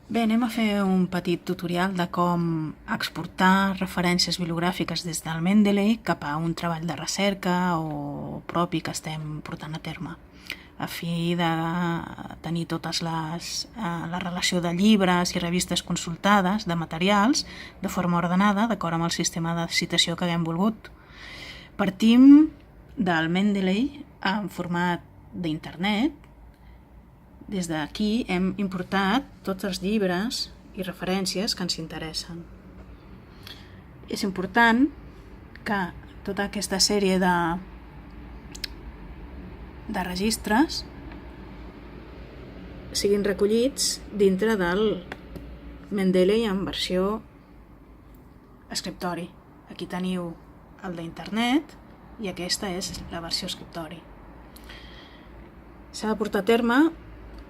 Bé, anem a fer un petit tutorial de com exportar referències bibliogràfiques des del Mendeley cap a un treball de recerca o propi que estem portant a terme, a fi de tenir totes la relació de llibres i revistes consultades, de materials, de forma ordenada, d'acord amb el sistema de citació que haguem volgut. Partim del Mendeley en format d'internet. Des d'aquí hem importat tots els llibres i referències que ens interessen. És important que tota aquesta sèrie de registres siguin recollits dintre del Mendeley en versió escriptori. Aquí teniu el d'internet i aquesta és la versió escriptori. S'ha de portar a terme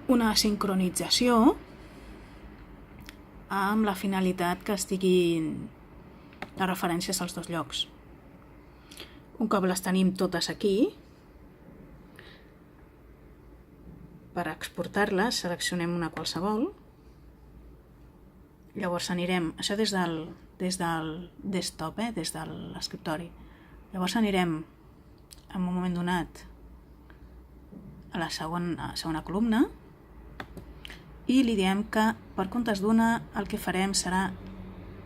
una sincronització amb la finalitat que estiguin les referències als dos llocs. Un cop les tenim totes aquí, per exportar-les seleccionem una qualsevol. Llavors anirem, això des del desktop, des de l'escriptori. Llavors anirem en un moment donat a la segona columna i li diem que per comptes d'una el que farem serà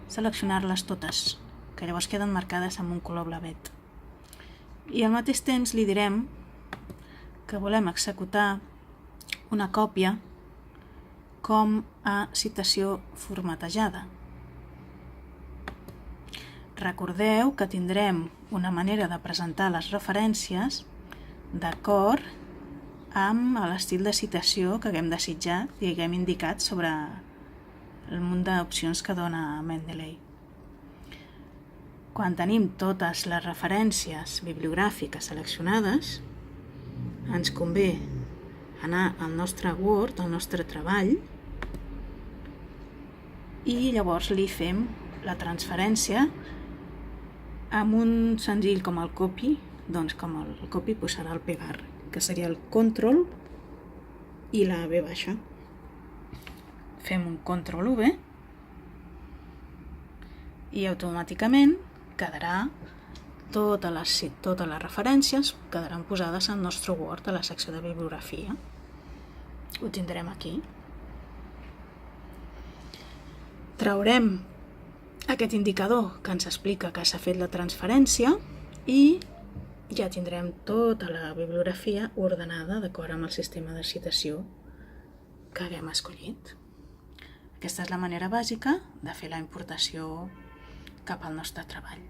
seleccionar-les totes, que llavors queden marcades amb un color blavet. I al mateix temps li direm que volem executar una còpia com a citació formatejada. Recordeu que tindrem una manera de presentar les referències d'acord amb l'estil de citació que haguem desitjat i haguem indicat sobre el munt d'opcions que dona Mendeley. Quan tenim totes les referències bibliogràfiques seleccionades, ens convé anar al nostre Word, al nostre treball, i llavors li fem la transferència amb un senzill com el copy, doncs com el copy serà el pegar, que seria el control i la V baixa. Fem un control V i automàticament quedarà totes les referències quedaran posades al nostre Word a la secció de bibliografia. Ho tindrem aquí. Traurem aquest indicador que ens explica que s'ha fet la transferència i ja tindrem tota la bibliografia ordenada d'acord amb el sistema de citació que haguem escollit. Aquesta és la manera bàsica de fer la importació cap al nostre treball.